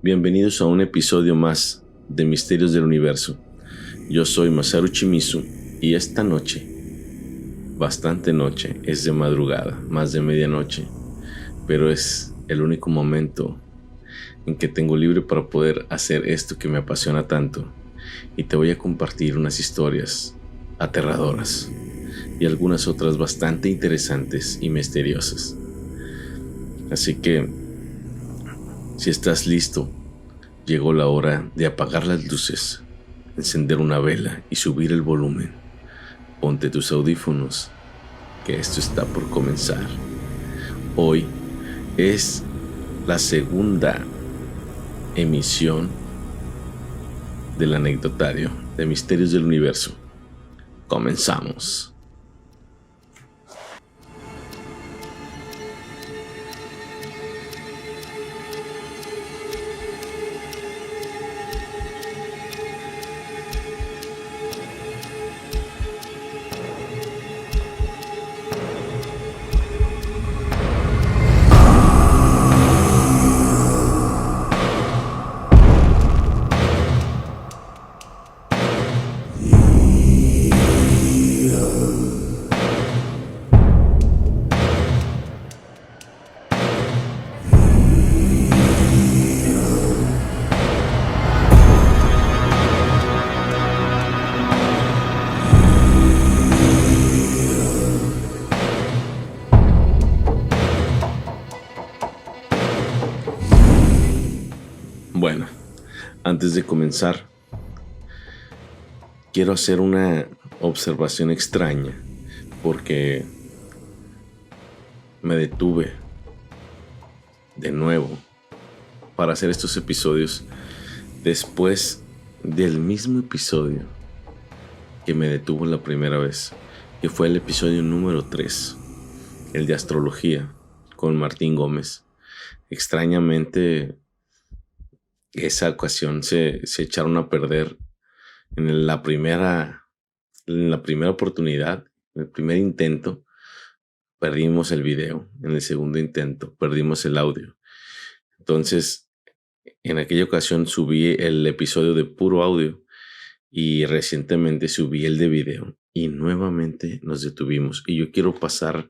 Bienvenidos a un episodio más de Misterios del Universo. Yo soy Masaru Shimizu y esta noche, bastante noche, es de madrugada, más de medianoche, pero es el único momento en que tengo libre para poder hacer esto que me apasiona tanto, y te voy a compartir unas historias aterradoras y algunas otras bastante interesantes y misteriosas. Así que, si estás listo, llegó la hora de apagar las luces, encender una vela y subir el volumen. Ponte tus audífonos, que esto está por comenzar. Hoy es la segunda emisión del anecdotario de Misterios del Universo. Comenzamos. Bueno, antes de comenzar, quiero hacer una observación extraña, porque me detuve de nuevo para hacer estos episodios después del mismo episodio que me detuvo la primera vez, que fue el episodio número 3, el de astrología con Martín Gómez. Extrañamente, esa ocasión se echaron a perder en la primera oportunidad, en el primer intento. Perdimos el video, en el segundo intento perdimos el audio. Entonces, en aquella ocasión subí el episodio de puro audio y recientemente subí el de video y nuevamente nos detuvimos. Y yo quiero pasar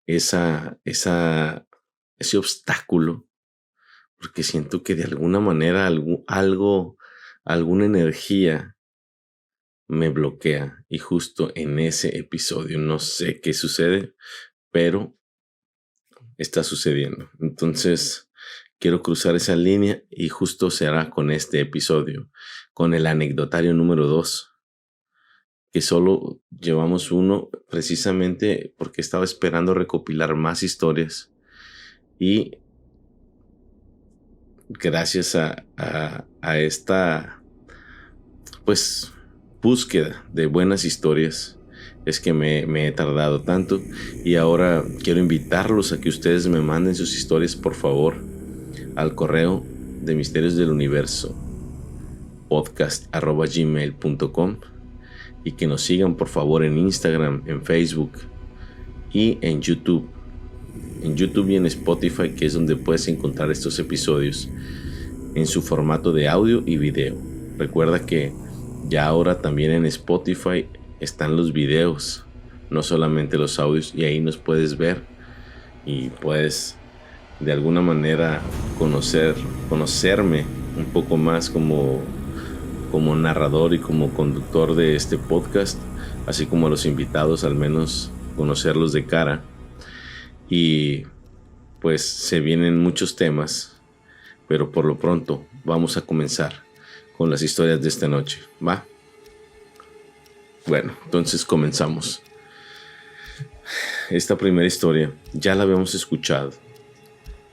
ese obstáculo, porque siento que de alguna manera alguna energía me bloquea, y justo en ese episodio no sé qué sucede, pero está sucediendo. Entonces quiero cruzar esa línea y justo será con este episodio, con el anecdotario número 2, que solo llevamos uno precisamente porque estaba esperando recopilar más historias, y gracias a esta búsqueda de buenas historias es que me he tardado tanto. Y ahora quiero invitarlos a que ustedes me manden sus historias, por favor, al correo de Misterios del Universo podcast@gmail.com, y que nos sigan por favor en Instagram, en Facebook y en YouTube y en Spotify, que es donde puedes encontrar estos episodios en su formato de audio y video. Recuerda que ya ahora también en Spotify están los videos, no solamente los audios, y ahí nos puedes ver y puedes de alguna manera conocerme un poco más como narrador y como conductor de este podcast, así como a los invitados, al menos conocerlos de cara. Y pues se vienen muchos temas, pero por lo pronto vamos a comenzar con las historias de esta noche, ¿va? Bueno, entonces comenzamos. Esta primera historia ya la habíamos escuchado.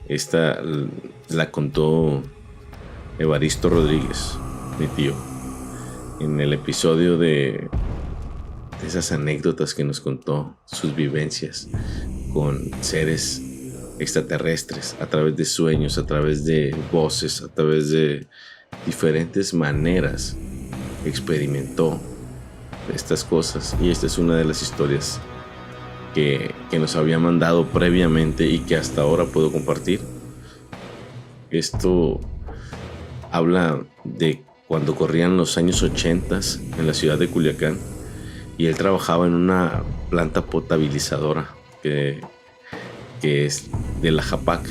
Esta la contó Evaristo Rodríguez, mi tío, en el episodio de esas anécdotas que nos contó, sus vivencias con seres extraterrestres, a través de sueños, a través de voces, a través de diferentes maneras. Experimentó estas cosas, y esta es una de las historias que nos había mandado previamente y que hasta ahora puedo compartir. Esto Habla de cuando corrían los años 80 en la ciudad de Culiacán y él trabajaba en una planta potabilizadora que es de la Japac,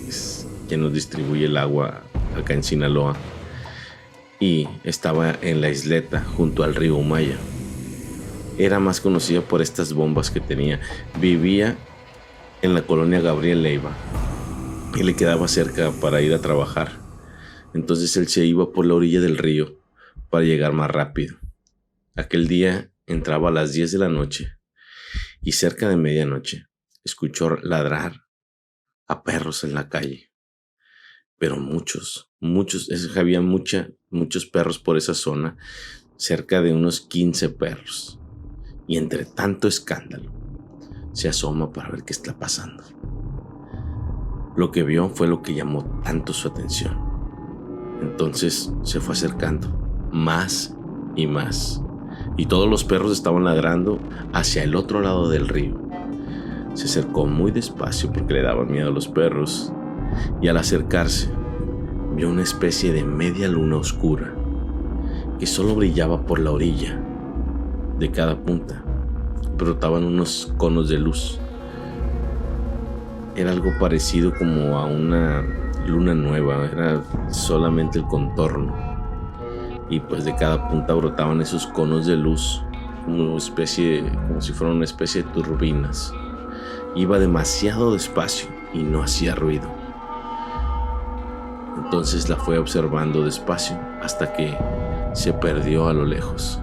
es quien nos distribuye el agua acá en Sinaloa, y estaba en la isleta junto al río Humaya. Era más conocida por estas bombas que tenía. Vivía en la colonia Gabriel Leiva y le quedaba cerca para ir a trabajar. Entonces él se iba por la orilla del río para llegar más rápido. Aquel día entraba a las 10 de la noche y cerca de medianoche escuchó ladrar a perros en la calle. Pero muchos, había muchos perros por esa zona, cerca de unos 15 perros. Y entre tanto escándalo, se asoma para ver qué está pasando. Lo que vio fue lo que llamó tanto su atención. Entonces se fue acercando más y más. Y todos los perros estaban ladrando hacia el otro lado del río. Se acercó muy despacio porque le daban miedo a los perros. Y al acercarse, vio una especie de media luna oscura que solo brillaba por la orilla. De cada punta brotaban unos conos de luz. Era algo parecido como a una luna nueva, era solamente el contorno. Y pues de cada punta brotaban esos conos de luz como si fueran una especie de turbinas. Iba demasiado despacio y no hacía ruido. Entonces la fue observando despacio hasta que se perdió a lo lejos.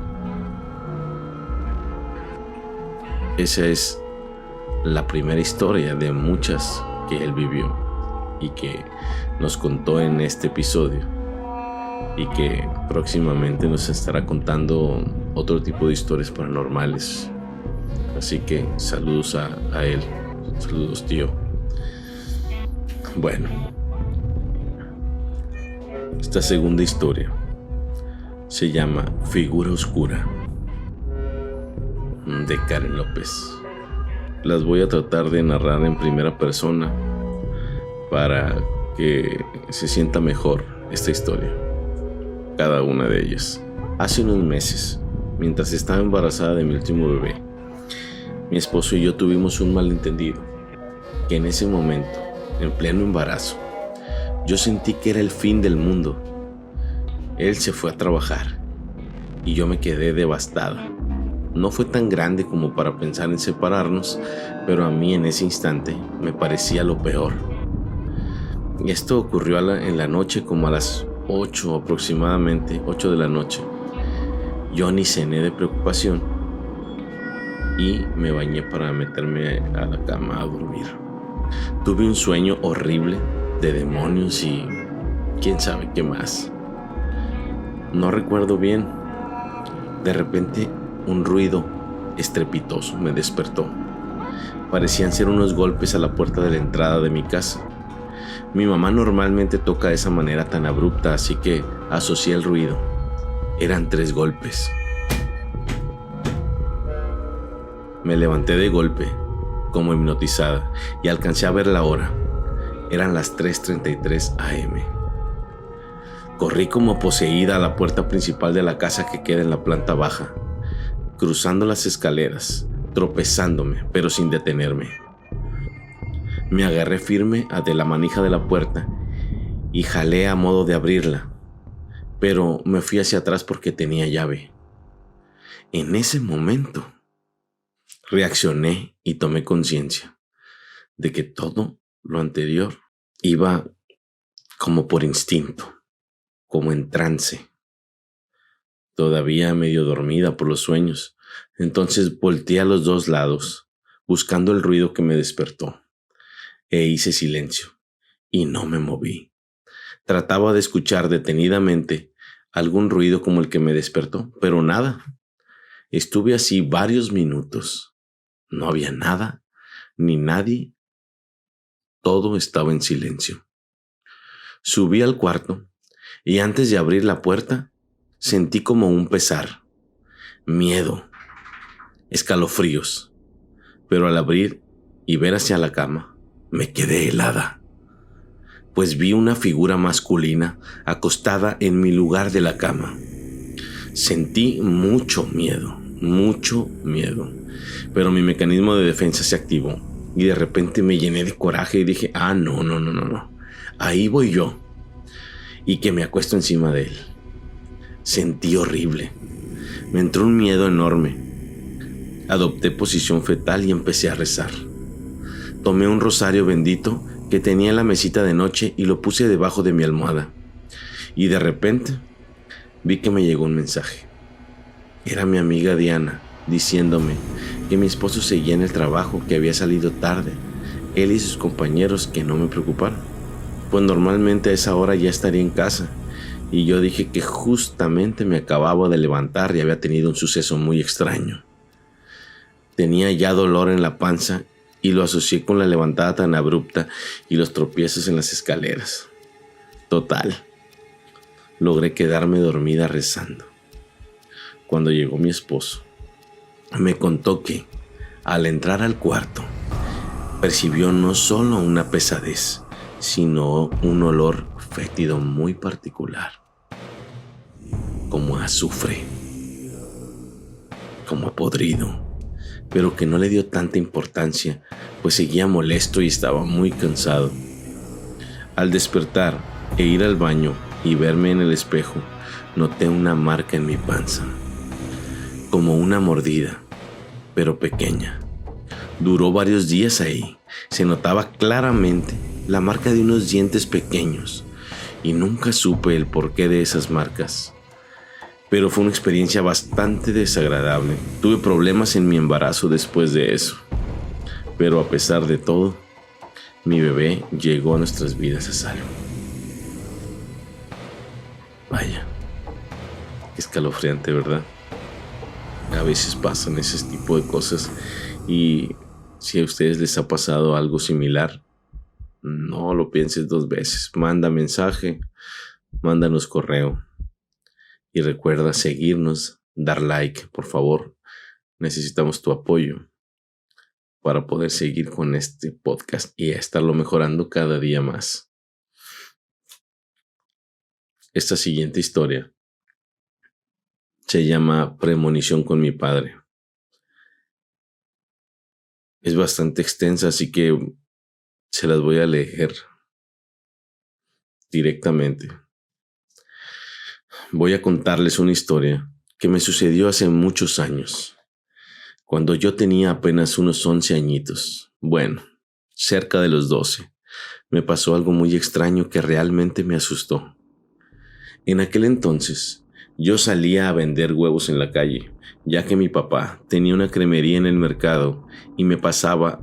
Esa es la primera historia de muchas que él vivió y que nos contó en este episodio, y que próximamente nos estará contando otro tipo de historias paranormales. Así que saludos a él. Saludos, tío. Bueno, esta segunda historia se llama Figura Oscura, de Karen López. Las voy a tratar de narrar en primera persona para que se sienta mejor esta historia, cada una de ellas. Hace unos meses, mientras estaba embarazada de mi último bebé, mi esposo y yo tuvimos un malentendido, que en ese momento, en pleno embarazo, yo sentí que era el fin del mundo. Él se fue a trabajar y yo me quedé devastada. No fue tan grande como para pensar en separarnos, pero a mí en ese instante me parecía lo peor. Y esto ocurrió en la noche, como a las 8 aproximadamente, 8 de la noche. Yo ni cené de preocupación y me bañé para meterme a la cama a dormir. Tuve un sueño horrible de demonios y quién sabe qué más. No recuerdo bien. De repente, un ruido estrepitoso me despertó. Parecían ser unos golpes a la puerta de la entrada de mi casa. Mi mamá normalmente toca de esa manera tan abrupta, así que asocié el ruido. Eran 3 golpes. Me levanté de golpe, como hipnotizada, y alcancé a ver la hora. Eran las 3:33 a.m. Corrí como poseída a la puerta principal de la casa que queda en la planta baja, cruzando las escaleras, tropezándome, pero sin detenerme. Me agarré firme de la manija de la puerta y jalé a modo de abrirla, pero me fui hacia atrás porque tenía llave. En ese momento, reaccioné y tomé conciencia de que todo lo anterior iba como por instinto, como en trance, todavía medio dormida por los sueños. Entonces volteé a los 2 lados, buscando el ruido que me despertó, e hice silencio, y no me moví. Trataba de escuchar detenidamente algún ruido como el que me despertó, pero nada. Estuve así varios minutos. No había nada, ni nadie. Todo estaba en silencio. Subí al cuarto y antes de abrir la puerta sentí como un pesar, miedo, escalofríos. Pero al abrir y ver hacia la cama, me quedé helada. pues vi una figura masculina acostada en mi lugar de la cama. Sentí mucho miedo, pero mi mecanismo de defensa se activó y de repente me llené de coraje y dije, no, ahí voy yo, y que me acuesto encima de él. Sentí horrible, me entró un miedo enorme. Adopté posición fetal y empecé a rezar. Tomé un rosario bendito que tenía en la mesita de noche y lo puse debajo de mi almohada. Y de repente vi que me llegó un mensaje. Era mi amiga Diana diciéndome que mi esposo seguía en el trabajo, que había salido tarde, él y sus compañeros, que no me preocupara, pues normalmente a esa hora ya estaría en casa. Y yo dije que justamente me acababa de levantar y había tenido un suceso muy extraño. Tenía ya dolor en la panza y lo asocié con la levantada tan abrupta y los tropiezos en las escaleras. Total, logré quedarme dormida rezando. Cuando llegó mi esposo, me contó que, al entrar al cuarto, percibió no solo una pesadez, sino un olor fétido muy particular, como a azufre, como a podrido, pero que no le dio tanta importancia, pues seguía molesto y estaba muy cansado. Al despertar e ir al baño y verme en el espejo, noté una marca en mi panza, como una mordida, pero pequeña. Duró varios días ahí. Se notaba claramente la marca de unos dientes pequeños y nunca supe el porqué de esas marcas. Pero fue una experiencia bastante desagradable. Tuve problemas en mi embarazo después de eso. Pero a pesar de todo, mi bebé llegó a nuestras vidas a salvo. Vaya, qué escalofriante, ¿verdad? A veces pasan ese tipo de cosas y si a ustedes les ha pasado algo similar, no lo pienses dos veces. Manda mensaje, mándanos correo y recuerda seguirnos, dar like, por favor. Necesitamos tu apoyo para poder seguir con este podcast y estarlo mejorando cada día más. Esta siguiente historia se llama Premonición con mi padre. Es bastante extensa, así que se las voy a leer directamente. Voy a contarles una historia que me sucedió hace muchos años, cuando yo tenía apenas unos 11 añitos. Bueno, cerca de los 12. Me pasó algo muy extraño que realmente me asustó. En aquel entonces, yo salía a vender huevos en la calle, ya que mi papá tenía una cremería en el mercado y me pasaba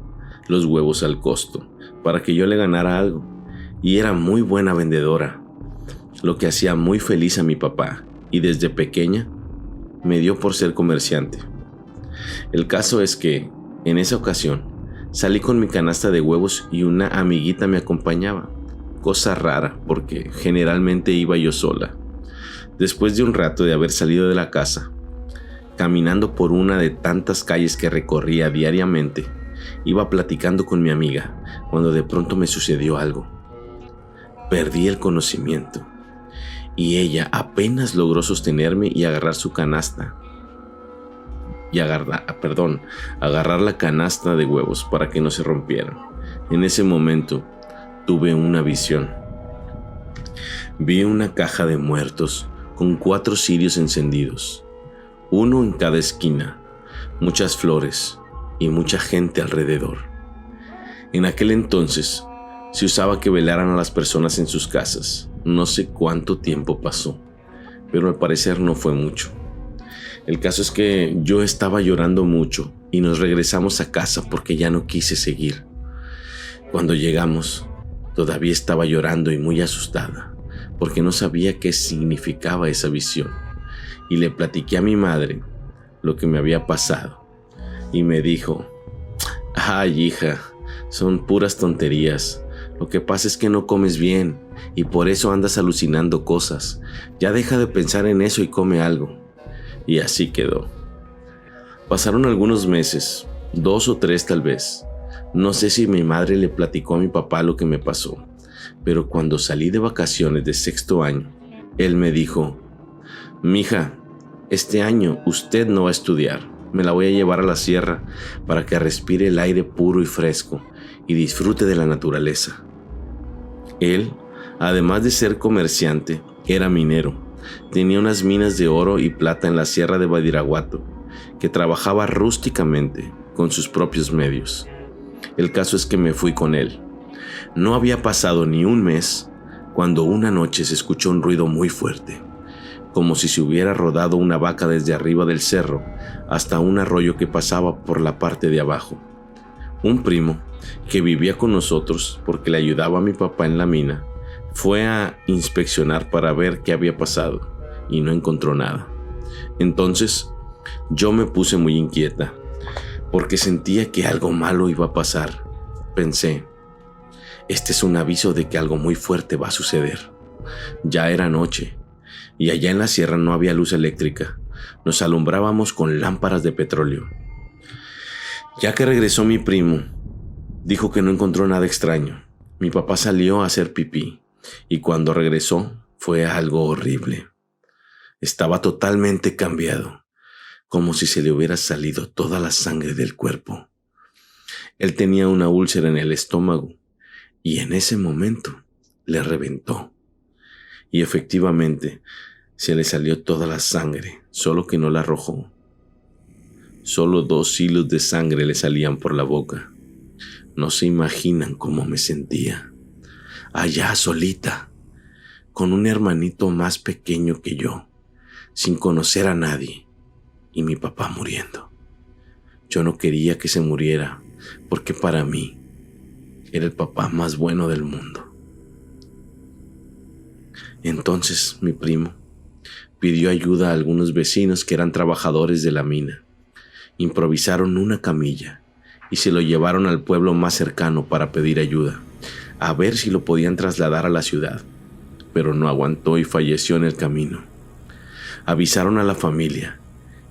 los huevos al costo para que yo le ganara algo. Y era muy buena vendedora, lo que hacía muy feliz a mi papá, y desde pequeña me dio por ser comerciante. El caso es que, en esa ocasión, salí con mi canasta de huevos y una amiguita me acompañaba. Cosa rara, porque generalmente iba yo sola. Después de un rato de haber salido de la casa, caminando por una de tantas calles que recorría diariamente, iba platicando con mi amiga, cuando de pronto me sucedió algo. Perdí el conocimiento, y ella apenas logró sostenerme y agarrar su canasta. Agarrar la canasta de huevos para que no se rompieran. En ese momento, tuve una visión. Vi una caja de muertos con 4 cirios encendidos, uno en cada esquina, muchas flores y mucha gente alrededor. En aquel entonces se usaba que velaran a las personas en sus casas. No sé cuánto tiempo pasó, pero al parecer no fue mucho. El caso es que yo estaba llorando mucho y nos regresamos a casa porque ya no quise seguir. Cuando llegamos, todavía estaba llorando y muy asustada, porque no sabía qué significaba esa visión. Y le platiqué a mi madre lo que me había pasado. Y me dijo: "Ay, hija, son puras tonterías. Lo que pasa es que no comes bien y por eso andas alucinando cosas. Ya deja de pensar en eso y come algo". Y así quedó. Pasaron algunos meses, 2 o 3 tal vez. No sé si mi madre le platicó a mi papá lo que me pasó, pero cuando salí de vacaciones de sexto año, él me dijo: «Mija, este año usted no va a estudiar. Me la voy a llevar a la sierra para que respire el aire puro y fresco y disfrute de la naturaleza». Él, además de ser comerciante, era minero. Tenía unas minas de oro y plata en la sierra de Badiraguato, que trabajaba rústicamente con sus propios medios. El caso es que me fui con él. No había pasado ni un mes cuando una noche se escuchó un ruido muy fuerte, como si se hubiera rodado una vaca desde arriba del cerro hasta un arroyo que pasaba por la parte de abajo. Un primo, que vivía con nosotros porque le ayudaba a mi papá en la mina, fue a inspeccionar para ver qué había pasado y no encontró nada. Entonces, yo me puse muy inquieta porque sentía que algo malo iba a pasar. Pensé: este es un aviso de que algo muy fuerte va a suceder. Ya era noche y allá en la sierra no había luz eléctrica. Nos alumbrábamos con lámparas de petróleo. Ya que regresó mi primo, dijo que no encontró nada extraño. Mi papá salió a hacer pipí y cuando regresó fue algo horrible. Estaba totalmente cambiado, como si se le hubiera salido toda la sangre del cuerpo. Él tenía una úlcera en el estómago y en ese momento le reventó. Y efectivamente se le salió toda la sangre, solo que no la arrojó. Solo 2 hilos de sangre le salían por la boca. No se imaginan cómo me sentía. Allá solita, con un hermanito más pequeño que yo, sin conocer a nadie, y mi papá muriendo. Yo no quería que se muriera, porque para mí era el papá más bueno del mundo. Entonces mi primo pidió ayuda a algunos vecinos que eran trabajadores de la mina. Improvisaron una camilla y se lo llevaron al pueblo más cercano para pedir ayuda, a ver si lo podían trasladar a la ciudad, pero no aguantó y falleció en el camino. Avisaron a la familia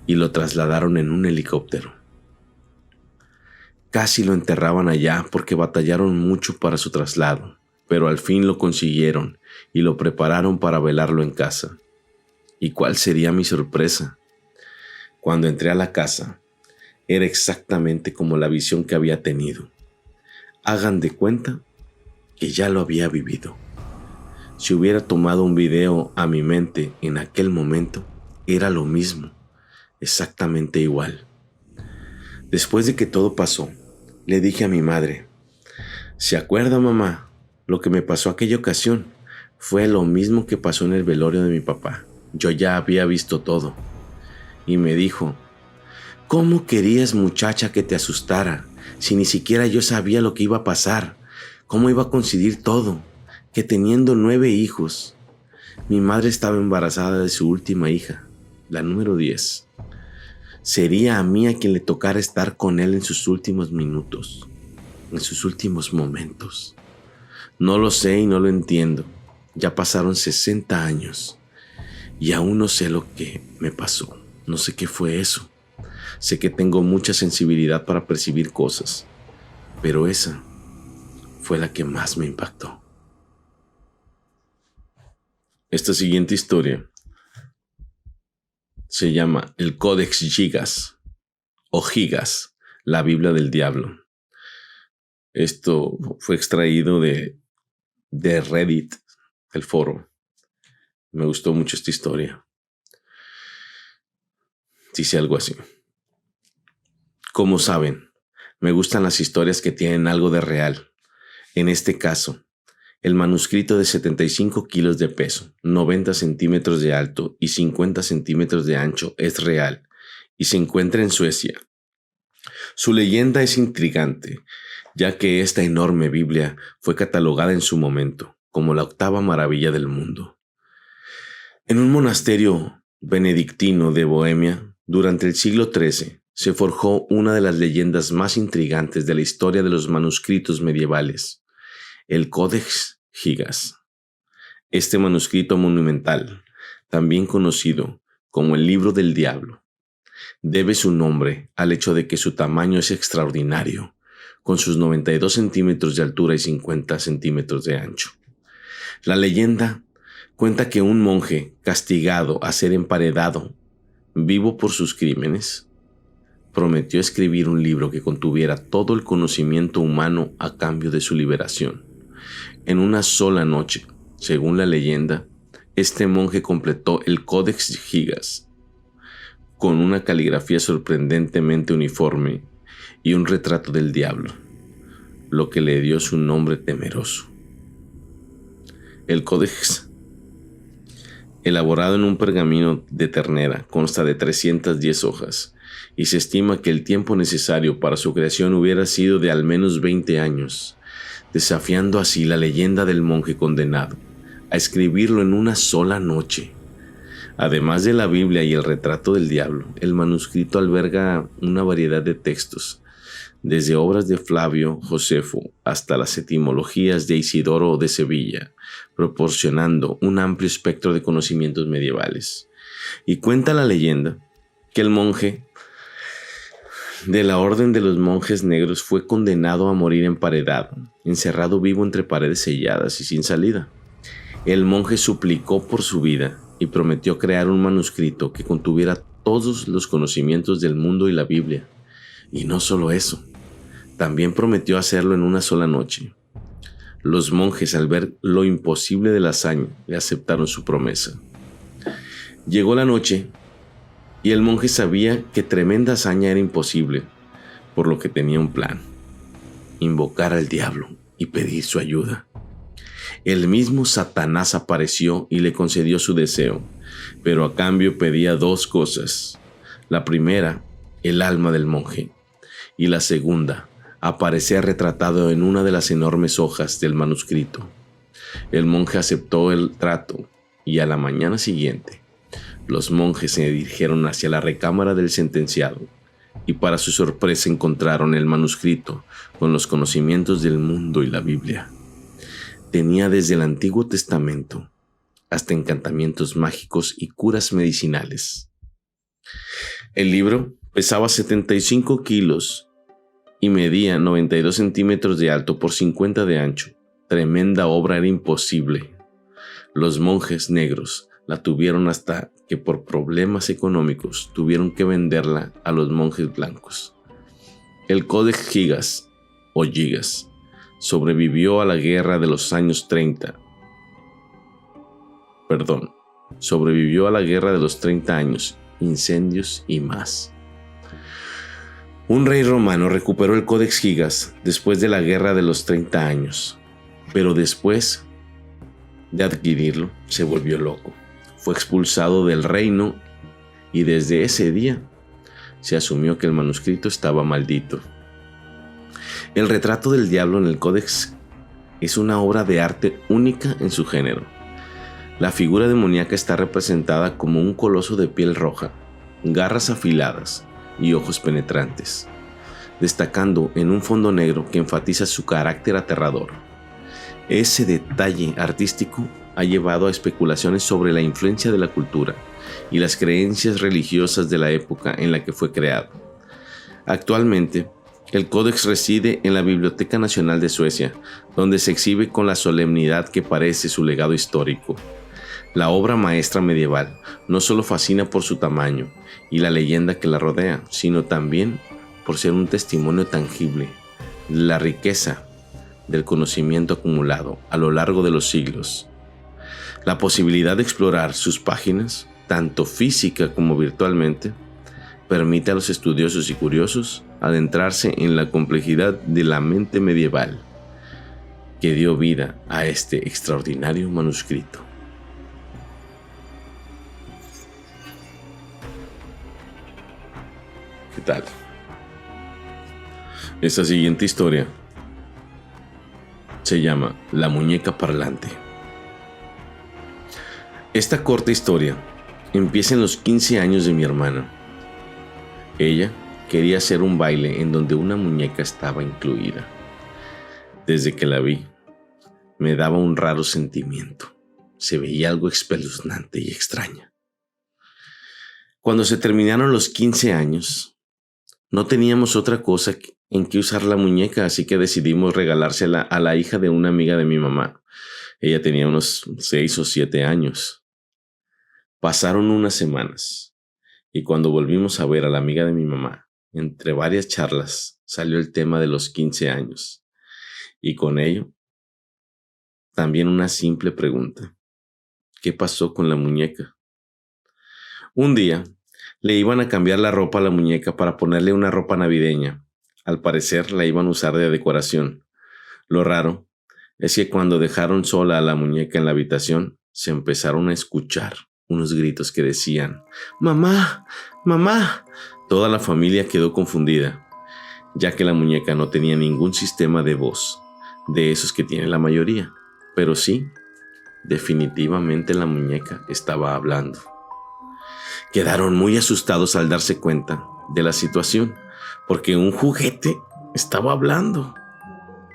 y lo trasladaron en un helicóptero. Casi lo enterraban allá porque batallaron mucho para su traslado, pero al fin lo consiguieron y lo prepararon para velarlo en casa. ¿Y cuál sería mi sorpresa? Cuando entré a la casa, era exactamente como la visión que había tenido. Hagan de cuenta que ya lo había vivido. Si hubiera tomado un video a mi mente en aquel momento, era lo mismo, exactamente igual. Después de que todo pasó, le dije a mi madre: ¿se acuerda, mamá? Lo que me pasó aquella ocasión fue lo mismo que pasó en el velorio de mi papá. Yo ya había visto todo. Y me dijo: ¿cómo querías, muchacha, que te asustara si ni siquiera yo sabía lo que iba a pasar? ¿Cómo iba a coincidir todo? Que teniendo 9 hijos, mi madre estaba embarazada de su última hija, la número 10. Sería a mí a quien le tocara estar con él en sus últimos minutos, en sus últimos momentos. No lo sé y no lo entiendo. Ya pasaron 60 años y aún no sé lo que me pasó. No sé qué fue eso. Sé que tengo mucha sensibilidad para percibir cosas, pero esa fue la que más me impactó. Esta siguiente historia se llama El Codex Gigas o Gigas, la Biblia del Diablo. Esto fue extraído de Reddit, el foro. Me gustó mucho esta historia. Dice algo así: como saben, me gustan las historias que tienen algo de real. En este caso, el manuscrito de 75 kilos de peso, 90 centímetros de alto y 50 centímetros de ancho es real y se encuentra en Suecia. Su leyenda es intrigante, ya que esta enorme Biblia fue catalogada en su momento como la 8ª maravilla del mundo. En un monasterio benedictino de Bohemia, durante el siglo XIII, se forjó una de las leyendas más intrigantes de la historia de los manuscritos medievales, el Codex Gigas. Este manuscrito monumental, también conocido como el Libro del Diablo, debe su nombre al hecho de que su tamaño es extraordinario, con sus 92 centímetros de altura y 50 centímetros de ancho. La leyenda cuenta que un monje, castigado a ser emparedado, vivo por sus crímenes, prometió escribir un libro que contuviera todo el conocimiento humano a cambio de su liberación. En una sola noche, según la leyenda, este monje completó el Codex Gigas con una caligrafía sorprendentemente uniforme y un retrato del diablo, lo que le dio su nombre temeroso. El Codex, elaborado en un pergamino de ternera, consta de 310 hojas y se estima que el tiempo necesario para su creación hubiera sido de al menos 20 años, desafiando así la leyenda del monje condenado a escribirlo en una sola noche. Además de la Biblia y el retrato del diablo, el manuscrito alberga una variedad de textos, desde obras de Flavio Josefo hasta las etimologías de Isidoro de Sevilla, proporcionando un amplio espectro de conocimientos medievales. Y cuenta la leyenda que el monje de la Orden de los Monjes Negros fue condenado a morir emparedado, encerrado vivo entre paredes selladas y sin salida. El monje suplicó por su vida y prometió crear un manuscrito que contuviera todos los conocimientos del mundo y la Biblia. Y no solo eso, también prometió hacerlo en una sola noche. Los monjes, al ver lo imposible de la hazaña, le aceptaron su promesa. Llegó la noche y el monje sabía que tremenda hazaña era imposible, por lo que tenía un plan: invocar al diablo y pedir su ayuda. El mismo Satanás apareció y le concedió su deseo, pero a cambio pedía dos cosas. La primera, el alma del monje, y la segunda, aparecía retratado en una de las enormes hojas del manuscrito. El monje aceptó el trato y a la mañana siguiente, los monjes se dirigieron hacia la recámara del sentenciado y para su sorpresa encontraron el manuscrito con los conocimientos del mundo y la Biblia. Tenía desde el Antiguo Testamento hasta encantamientos mágicos y curas medicinales. El libro pesaba 75 kilos y medía 92 centímetros de alto por 50 de ancho. Tremenda obra, era imposible. Los monjes negros la tuvieron hasta que por problemas económicos tuvieron que venderla a los monjes blancos. El Codex Gigas o Gigas sobrevivió a la guerra de los años 30. Sobrevivió a la guerra de los 30 años, incendios y más. Un rey romano recuperó el Codex Gigas después de la guerra de los 30 años, pero después de adquirirlo se volvió loco. Fue expulsado del reino y desde ese día se asumió que el manuscrito estaba maldito. El retrato del diablo en el Códex es una obra de arte única en su género. La figura demoníaca está representada como un coloso de piel roja, garras afiladas y ojos penetrantes, destacando en un fondo negro que enfatiza su carácter aterrador. Ese detalle artístico ha llevado a especulaciones sobre la influencia de la cultura y las creencias religiosas de la época en la que fue creado. Actualmente, el Códex reside en la Biblioteca Nacional de Suecia, donde se exhibe con la solemnidad que parece su legado histórico. La obra maestra medieval no solo fascina por su tamaño y la leyenda que la rodea, sino también por ser un testimonio tangible de la riqueza del conocimiento acumulado a lo largo de los siglos. La posibilidad de explorar sus páginas, tanto física como virtualmente, permite a los estudiosos y curiosos adentrarse en la complejidad de la mente medieval que dio vida a este extraordinario manuscrito. ¿Qué tal? Esta siguiente historia se llama La muñeca parlante. Esta corta historia empieza en los 15 años de mi hermana. Ella quería hacer un baile en donde una muñeca estaba incluida. Desde que la vi, me daba un raro sentimiento. Se veía algo espeluznante y extraña. Cuando se terminaron los 15 años, no teníamos otra cosa en que usar la muñeca, así que decidimos regalársela a la hija de una amiga de mi mamá. Ella tenía unos 6 o 7 años. Pasaron unas semanas y cuando volvimos a ver a la amiga de mi mamá, entre varias charlas salió el tema de los 15 años y con ello también una simple pregunta. ¿Qué pasó con la muñeca? Un día le iban a cambiar la ropa a la muñeca para ponerle una ropa navideña. Al parecer la iban a usar de decoración. Lo raro es que cuando dejaron sola a la muñeca en la habitación, se empezaron a escuchar unos gritos que decían: ¡Mamá! ¡Mamá! Toda la familia quedó confundida, ya que la muñeca no tenía ningún sistema de voz, de esos que tiene la mayoría. Pero sí, definitivamente la muñeca estaba hablando. Quedaron muy asustados al darse cuenta de la situación, porque un juguete estaba hablando.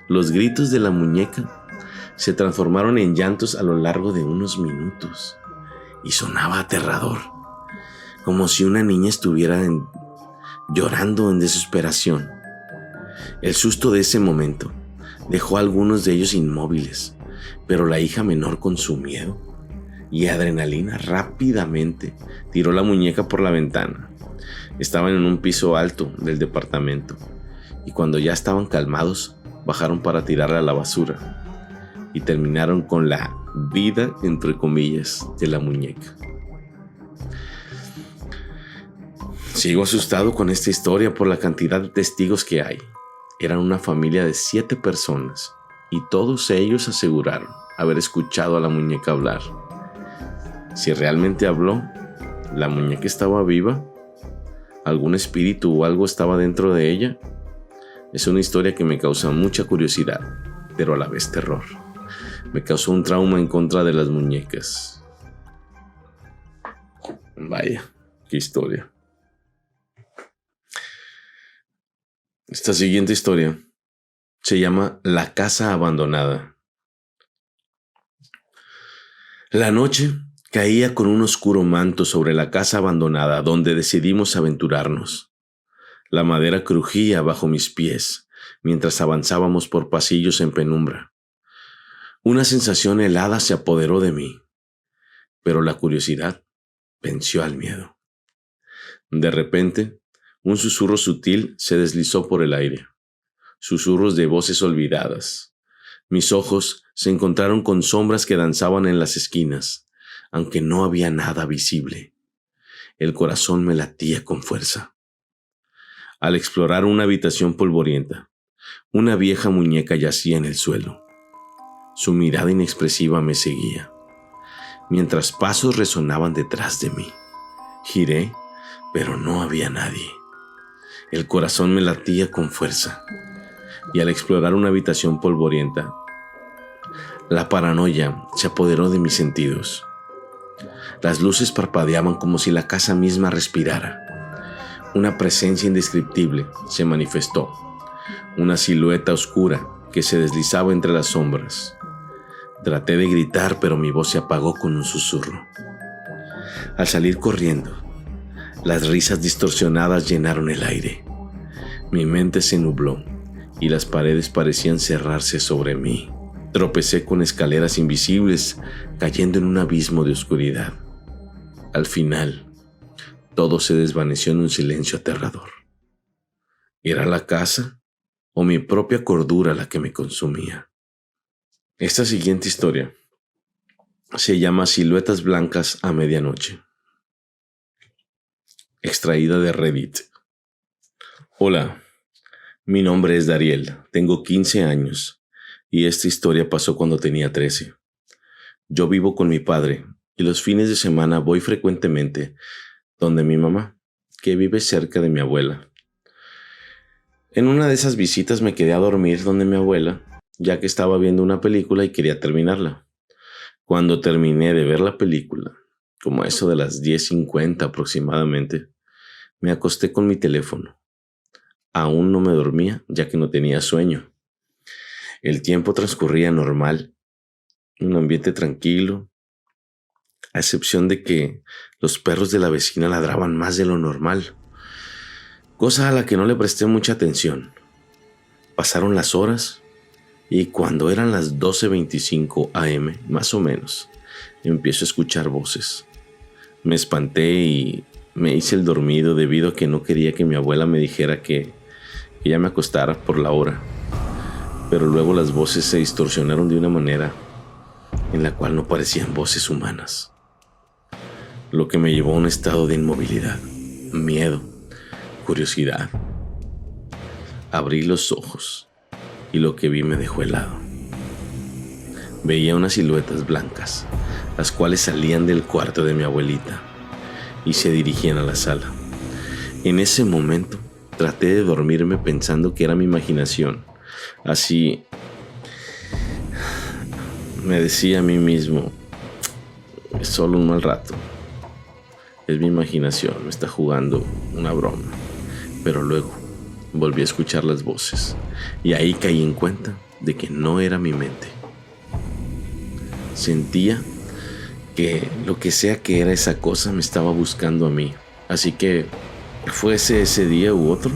Los gritos de la muñeca se transformaron en llantos a lo largo de unos minutos y sonaba aterrador, como si una niña estuviera llorando en desesperación. El susto de ese momento dejó a algunos de ellos inmóviles, pero la hija menor, con su miedo y adrenalina, rápidamente tiró la muñeca por la ventana. Estaban en un piso alto del departamento y cuando ya estaban calmados, bajaron para tirarla a la basura y terminaron con la vida, entre comillas, de la muñeca. Sigo asustado con esta historia por la cantidad de testigos que hay. Eran una familia de 7 personas y todos ellos aseguraron haber escuchado a la muñeca hablar. Si realmente habló, ¿la muñeca estaba viva? ¿Algún espíritu o algo estaba dentro de ella? Es una historia que me causa mucha curiosidad, pero a la vez terror. Me causó un trauma en contra de las muñecas. Vaya, qué historia. Esta siguiente historia se llama La casa abandonada. La noche caía con un oscuro manto sobre la casa abandonada donde decidimos aventurarnos. La madera crujía bajo mis pies mientras avanzábamos por pasillos en penumbra. Una sensación helada se apoderó de mí, pero la curiosidad venció al miedo. De repente, un susurro sutil se deslizó por el aire. Susurros de voces olvidadas. Mis ojos se encontraron con sombras que danzaban en las esquinas, aunque no había nada visible. El corazón me latía con fuerza. Al explorar una habitación polvorienta, una vieja muñeca yacía en el suelo. Su mirada inexpresiva me seguía, mientras pasos resonaban detrás de mí. Giré, pero no había nadie. El corazón me latía con fuerza, y al explorar una habitación polvorienta, la paranoia se apoderó de mis sentidos. Las luces parpadeaban como si la casa misma respirara. Una presencia indescriptible se manifestó, una silueta oscura que se deslizaba entre las sombras. Traté de gritar, pero mi voz se apagó con un susurro. Al salir corriendo, las risas distorsionadas llenaron el aire. Mi mente se nubló y las paredes parecían cerrarse sobre mí. Tropecé con escaleras invisibles, cayendo en un abismo de oscuridad. Al final, todo se desvaneció en un silencio aterrador. ¿Era la casa o mi propia cordura la que me consumía? Esta siguiente historia se llama Siluetas blancas a medianoche. Extraída de Reddit. Hola, mi nombre es Dariel, tengo 15 años y esta historia pasó cuando tenía 13. Yo vivo con mi padre y los fines de semana voy frecuentemente donde mi mamá, que vive cerca de mi abuela. En una de esas visitas me quedé a dormir donde mi abuela, ya que estaba viendo una película y quería terminarla. Cuando terminé de ver la película, como a eso de las 10:50 aproximadamente, me acosté con mi teléfono. Aún no me dormía, ya que no tenía sueño. El tiempo transcurría normal, un ambiente tranquilo, a excepción de que los perros de la vecina ladraban más de lo normal, cosa a la que no le presté mucha atención. Pasaron las horas Y cuando eran las 12:25 AM, más o menos, empiezo a escuchar voces. Me espanté y me hice el dormido debido a que no quería que mi abuela me dijera que ya me acostara por la hora. Pero luego las voces se distorsionaron de una manera en la cual no parecían voces humanas, lo que me llevó a un estado de inmovilidad, miedo, curiosidad. Abrí los ojos y lo que vi me dejó helado. Veía unas siluetas blancas, las cuales salían del cuarto de mi abuelita y se dirigían a la sala. En ese momento traté de dormirme pensando que era mi imaginación. Así me decía a mí mismo, es solo un mal rato, es mi imaginación, me está jugando una broma. Pero luego volví a escuchar las voces y ahí caí en cuenta de que no era mi mente. Sentía que lo que sea que era esa cosa me estaba buscando a mí. Así que, fuese ese día u otro,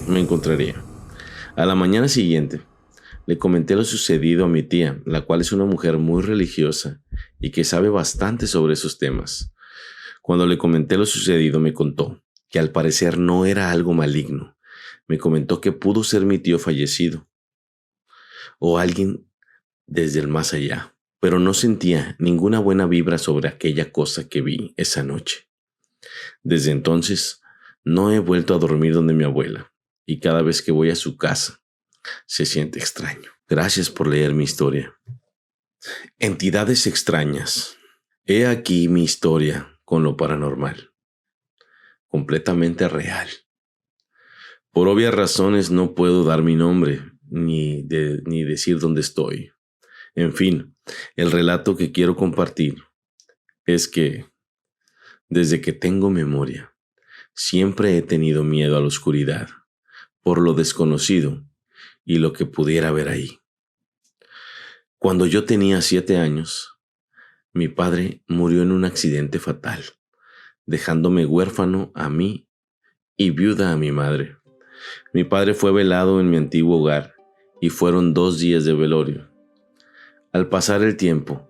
me encontraría. A la mañana siguiente, le comenté lo sucedido a mi tía, la cual es una mujer muy religiosa y que sabe bastante sobre esos temas. Cuando le comenté lo sucedido, me contó que al parecer no era algo maligno. Me comentó que pudo ser mi tío fallecido o alguien desde el más allá, pero no sentía ninguna buena vibra sobre aquella cosa que vi esa noche. Desde entonces, no he vuelto a dormir donde mi abuela, y cada vez que voy a su casa, se siente extraño. Gracias por leer mi historia. Entidades extrañas. He aquí mi historia con lo paranormal. Completamente real. Por obvias razones no puedo dar mi nombre ni decir dónde estoy. En fin, el relato que quiero compartir es que desde que tengo memoria, siempre he tenido miedo a la oscuridad, por lo desconocido y lo que pudiera haber ahí. Cuando yo tenía 7 años, mi padre murió en un accidente fatal, dejándome huérfano a mí y viuda a mi madre. Mi padre fue velado en mi antiguo hogar y fueron 2 días de velorio. Al pasar el tiempo,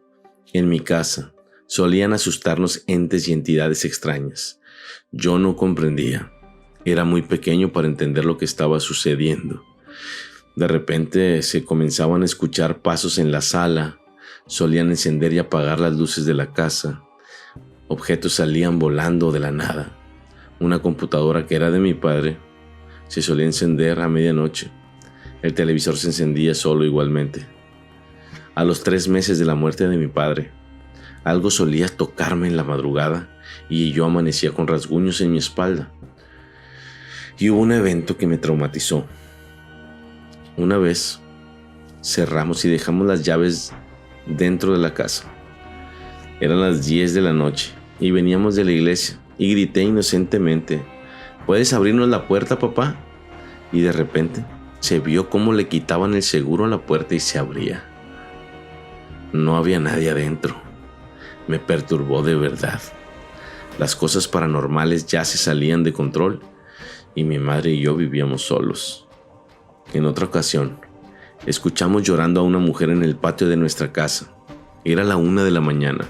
en mi casa, solían asustarnos entes y entidades extrañas. Yo no comprendía. Era muy pequeño para entender lo que estaba sucediendo. De repente se comenzaban a escuchar pasos en la sala, solían encender y apagar las luces de la casa. Objetos salían volando de la nada. Una computadora que era de mi padre se solía encender a medianoche. El televisor se encendía solo igualmente. A los 3 meses de la muerte de mi padre, algo solía tocarme en la madrugada y yo amanecía con rasguños en mi espalda. Y hubo un evento que me traumatizó. Una vez cerramos y dejamos las llaves dentro de la casa. Eran las 10 de la noche y veníamos de la iglesia y grité inocentemente, ¿puedes abrirnos la puerta, papá? Y de repente se vio cómo le quitaban el seguro a la puerta y se abría. No había nadie adentro. Me perturbó de verdad. Las cosas paranormales ya se salían de control y mi madre y yo vivíamos solos. En otra ocasión, escuchamos llorando a una mujer en el patio de nuestra casa. Era la 1 de la mañana.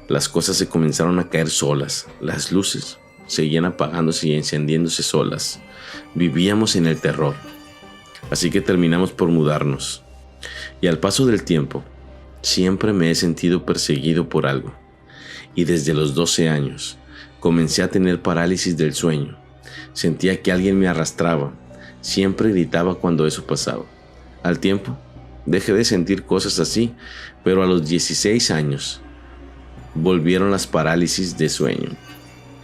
Las cosas se comenzaron a caer solas. Las luces seguían apagándose y encendiéndose solas. Vivíamos en el terror. Así que terminamos por mudarnos. Y al paso del tiempo, siempre me he sentido perseguido por algo. Y desde los 12 años, comencé a tener parálisis del sueño. Sentía que alguien me arrastraba. Siempre gritaba cuando eso pasaba. Al tiempo, dejé de sentir cosas así, pero a los 16 años, volvieron las parálisis de sueño.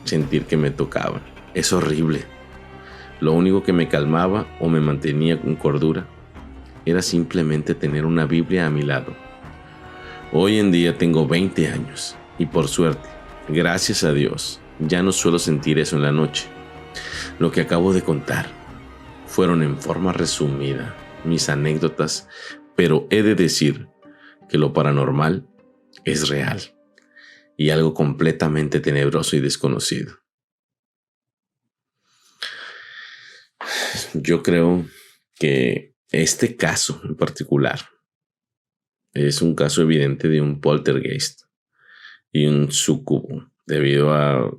Sentir que me tocaban. Es horrible. Lo único que me calmaba o me mantenía con cordura era simplemente tener una Biblia a mi lado. Hoy en día tengo 20 años y por suerte, gracias a Dios, ya no suelo sentir eso en la noche. Lo que acabo de contar fueron en forma resumida mis anécdotas, pero he de decir que lo paranormal es real y algo completamente tenebroso y desconocido. Yo creo que Este caso en particular es un caso evidente de un poltergeist y un súcubo debido a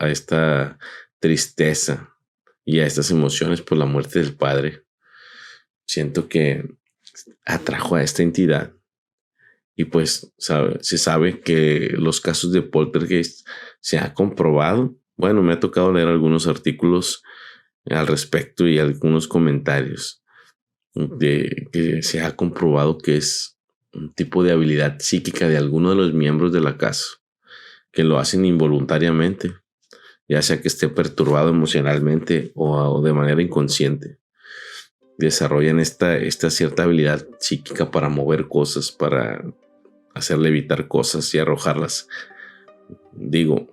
esta tristeza y a estas emociones por la muerte del padre. Siento que atrajo a esta entidad y pues se sabe que los casos de poltergeist se ha comprobado. Bueno, me ha tocado leer algunos artículos al respecto y algunos comentarios de que se ha comprobado que es un tipo de habilidad psíquica de alguno de los miembros de la casa que lo hacen involuntariamente, ya sea que esté perturbado emocionalmente o de manera inconsciente. Desarrollan esta cierta habilidad psíquica para mover cosas, para hacerle evitar cosas y arrojarlas. Digo,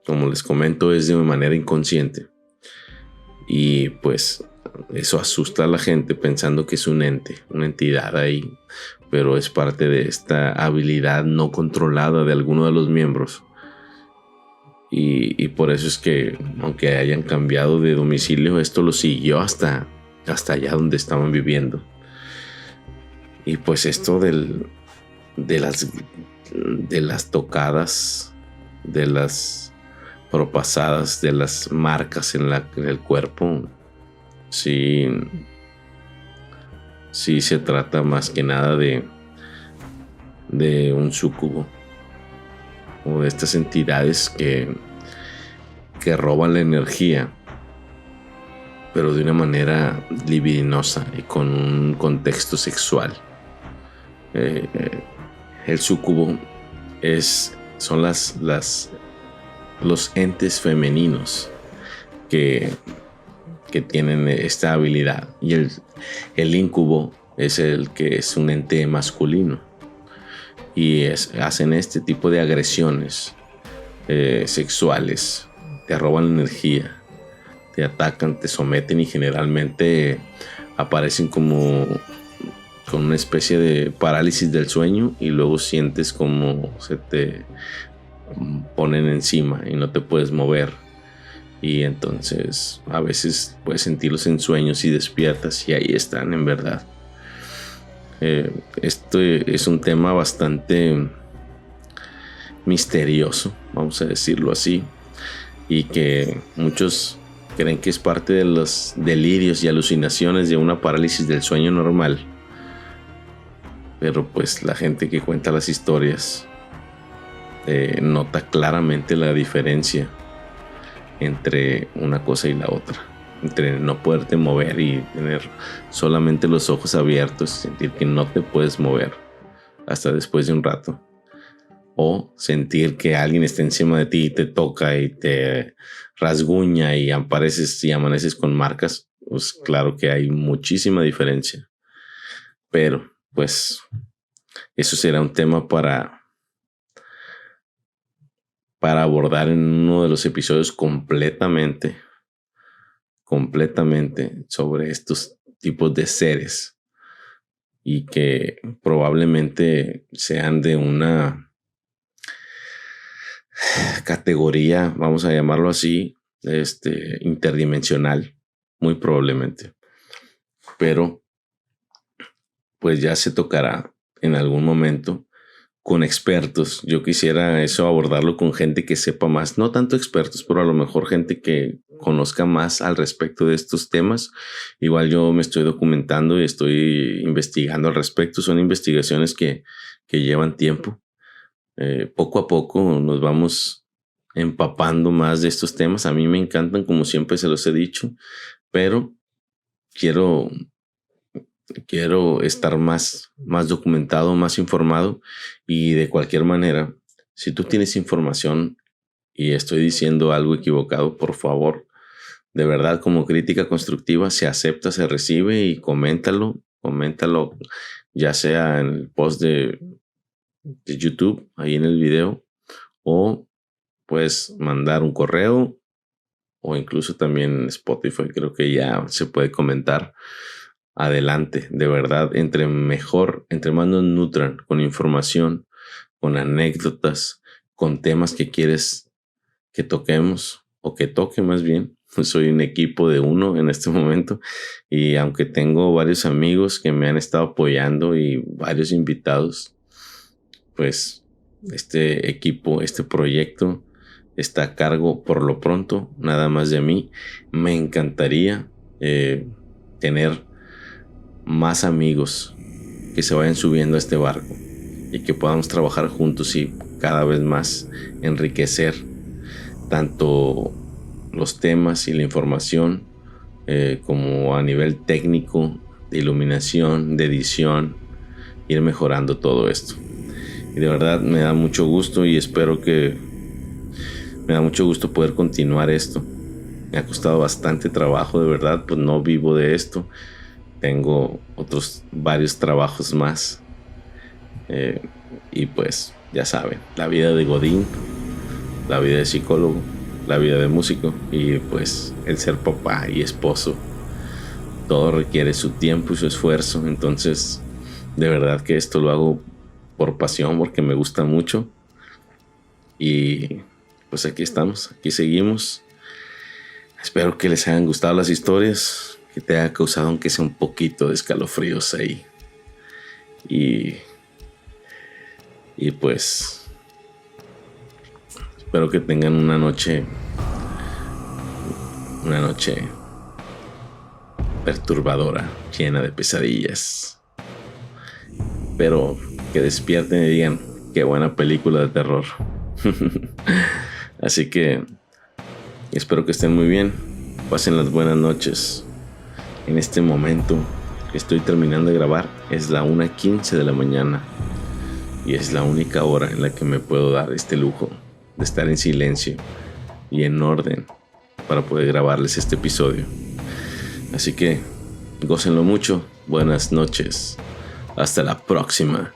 como les comento, es de manera inconsciente. Y pues eso asusta a la gente pensando que es un ente, una entidad ahí, pero es parte de esta habilidad no controlada de alguno de los miembros. Y por eso es que, aunque hayan cambiado de domicilio, esto lo siguió hasta allá donde estaban viviendo. Y pues esto de las tocadas, de las propasadas, de las marcas en el cuerpo, sí se trata más que nada de un súcubo o de estas entidades que roban la energía, pero de una manera libidinosa y con un contexto sexual. El súcubo son los entes femeninos que tienen esta habilidad, y el incubo es el que es un ente masculino y hacen este tipo de agresiones sexuales. Te roban la energía, te atacan, te someten y generalmente aparecen como con una especie de parálisis del sueño, y luego sientes como se te ponen encima y no te puedes mover. Y entonces a veces puedes sentirlos en sueños y despiertas y ahí están en verdad. Esto es un tema bastante misterioso, vamos a decirlo así, y que muchos creen que es parte de los delirios y alucinaciones de una parálisis del sueño normal. Pero pues la gente que cuenta las historias nota claramente la diferencia entre una cosa y la otra, entre no poderte mover y tener solamente los ojos abiertos, sentir que no te puedes mover hasta después de un rato, o sentir que alguien está encima de ti y te toca y te rasguña y apareces y amaneces con marcas. Pues claro que hay muchísima diferencia, pero pues eso será un tema para abordar en uno de los episodios completamente sobre estos tipos de seres, y que probablemente sean de una categoría, vamos a llamarlo así, interdimensional, muy probablemente. Pero pues ya se tocará en algún momento con expertos. Yo quisiera eso abordarlo con gente que sepa más, no tanto expertos, pero a lo mejor gente que conozca más al respecto de estos temas. Igual yo me estoy documentando y estoy investigando al respecto. Son investigaciones que llevan tiempo. Poco a poco nos vamos empapando más de estos temas. A mí me encantan, como siempre se los he dicho, pero quiero estar más documentado, más informado. Y de cualquier manera, si tú tienes información y estoy diciendo algo equivocado, por favor, de verdad, como crítica constructiva, se acepta, se recibe, y coméntalo, ya sea en el post de YouTube, ahí en el video, o puedes mandar un correo, o incluso también en Spotify, creo que ya se puede comentar. Adelante, de verdad, entre más nos nutran con información, con anécdotas, con temas que quieres que toquemos, o que toque más bien, soy un equipo de uno en este momento, y aunque tengo varios amigos que me han estado apoyando y varios invitados, pues este equipo, este proyecto está a cargo por lo pronto nada más de mí. Me encantaría tener más amigos que se vayan subiendo a este barco y que podamos trabajar juntos y cada vez más enriquecer tanto los temas y la información como a nivel técnico, de iluminación, de edición, ir mejorando todo esto. Y de verdad me da mucho gusto y me da mucho gusto poder continuar esto. Me ha costado bastante trabajo, de verdad, pues no vivo de esto. Tengo varios trabajos más. Y pues ya saben, la vida de godín, la vida de psicólogo, la vida de músico y pues el ser papá y esposo, todo requiere su tiempo y su esfuerzo. Entonces de verdad que esto lo hago por pasión, porque me gusta mucho. Y pues aquí estamos, aquí seguimos. Espero que les hayan gustado las historias, que te haya causado aunque sea un poquito de escalofríos ahí. Y pues espero que tengan una noche perturbadora, llena de pesadillas, pero que despierten y digan qué buena película de terror. Así que espero que estén muy bien, pasen las buenas noches. En este momento que estoy terminando de grabar es la 1:15 de la mañana y es la única hora en la que me puedo dar este lujo de estar en silencio y en orden para poder grabarles este episodio. Así que gócenlo mucho, buenas noches, hasta la próxima.